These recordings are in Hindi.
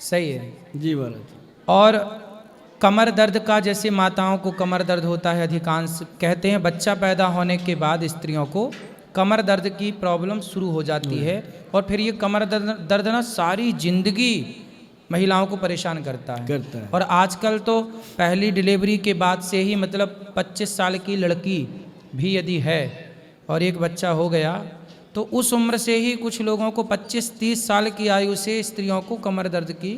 सही है। जी महाराज। और कमर दर्द का, जैसे माताओं को कमर दर्द होता है, अधिकांश कहते हैं बच्चा पैदा होने के बाद स्त्रियों को कमर दर्द की प्रॉब्लम शुरू हो जाती है, और फिर ये कमर दर्द ना सारी जिंदगी महिलाओं को परेशान करता है। और आजकल तो पहली डिलीवरी के बाद से ही मतलब 25 साल की लड़की भी यदि है और एक बच्चा हो गया तो उस उम्र से ही कुछ लोगों को 25-30 साल की आयु से स्त्रियों को कमर दर्द की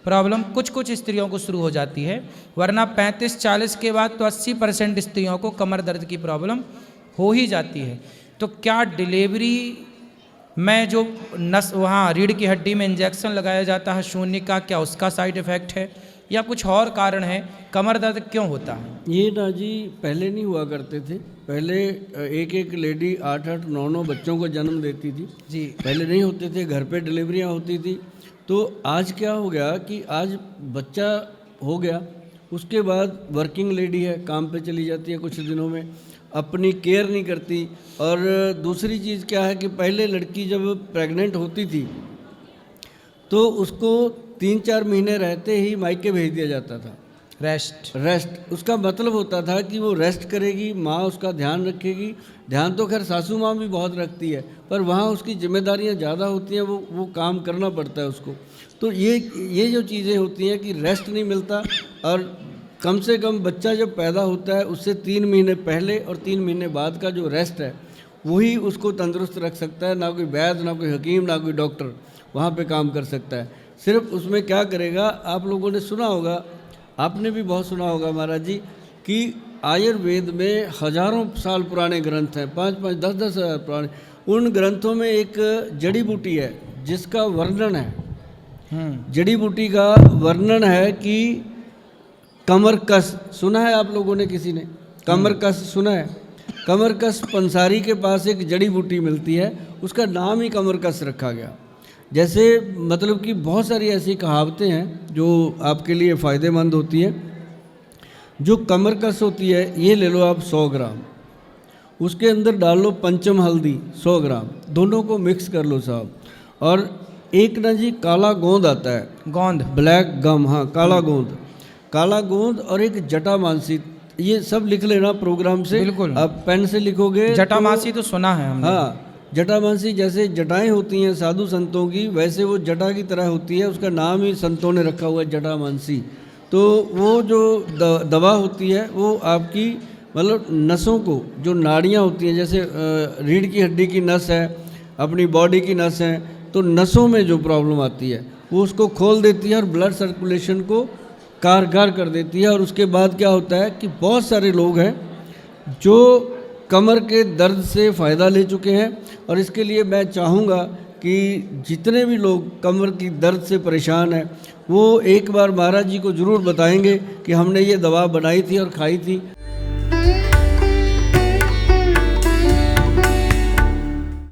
प्रॉब्लम कुछ स्त्रियों को शुरू हो जाती है, वरना 35-40 के बाद तो 80% स्त्रियों को कमर दर्द की प्रॉब्लम हो ही जाती है। तो क्या डिलीवरी में जो नस वहाँ रीढ़ की हड्डी में इंजेक्शन लगाया जाता है शून्य का, क्या उसका साइड इफ़ेक्ट है या कुछ और कारण है? कमर दर्द क्यों होता है? ये ना जी पहले नहीं हुआ करते थे। पहले एक एक लेडी 8-8, 9-9 बच्चों को जन्म देती थी जी। पहले नहीं होते थे, घर पे डिलीवरियाँ होती थी। तो आज क्या हो गया कि आज बच्चा हो गया, उसके बाद वर्किंग लेडी है, काम पे चली जाती है कुछ दिनों में, अपनी केयर नहीं करती। और दूसरी चीज़ क्या है कि पहले लड़की जब प्रेग्नेंट होती थी तो उसको 3-4 महीने रहते ही मायके भेज दिया जाता था। रेस्ट उसका मतलब होता था कि वो रेस्ट करेगी, माँ उसका ध्यान रखेगी। ध्यान तो खैर सासू माँ भी बहुत रखती है, पर वहाँ उसकी जिम्मेदारियाँ ज़्यादा होती हैं, वो काम करना पड़ता है उसको। तो ये जो चीज़ें होती हैं कि रेस्ट नहीं मिलता, और कम से कम बच्चा जब पैदा होता है उससे 3 महीने पहले और 3 महीने बाद का जो रेस्ट है वही उसको तंदुरुस्त रख सकता है। ना कोई वैद्य, ना कोई हकीम, ना कोई डॉक्टर वहाँ पे काम कर सकता है। सिर्फ उसमें क्या करेगा, आप लोगों ने सुना होगा, आपने भी बहुत सुना होगा महाराज जी, कि आयुर्वेद में हजारों साल पुराने ग्रंथ हैं, 5-5, 10-10 हज़ार पुराने। उन ग्रंथों में एक जड़ी बूटी है जिसका वर्णन है, जड़ी बूटी का वर्णन है कि कमरकस। सुना है आप लोगों ने, किसी ने कमरकस सुना है? कमरकस पंसारी के पास एक जड़ी बूटी मिलती है, उसका नाम ही कमरकस रखा गया। जैसे मतलब कि बहुत सारी ऐसी कहावतें हैं जो आपके लिए फ़ायदेमंद होती हैं। जो कमरकस होती है, ये ले लो आप 100 ग्राम, उसके अंदर डाल लो पंचम हल्दी 100 ग्राम, दोनों को मिक्स कर लो साहब। और एक ना जी काला गोंद आता है, गोंद, ब्लैक गम, हाँ काला गोंद और एक जटामांसी, ये सब लिख लेना प्रोग्राम से। बिल्कुल, आप पेन से लिखोगे। जटामांसी तो सुना है हमने। हाँ, जटामांसी जैसे जटाएं होती हैं साधु संतों की, वैसे वो जटा की तरह होती है, उसका नाम ही संतों ने रखा हुआ है जटामांसी। तो वो जो दवा होती है वो आपकी मतलब नसों को, जो नाड़ियाँ होती हैं, जैसे रीढ़ की हड्डी की नस है, अपनी बॉडी की नस है, तो नसों में जो प्रॉब्लम आती है वो उसको खोल देती है और ब्लड सर्कुलेशन को कारगर कर देती है। और उसके बाद क्या होता है कि बहुत सारे लोग हैं जो कमर के दर्द से फ़ायदा ले चुके हैं। और इसके लिए मैं चाहूँगा कि जितने भी लोग कमर की दर्द से परेशान हैं वो एक बार महाराज जी को ज़रूर बताएंगे कि हमने ये दवा बनाई थी और खाई थी।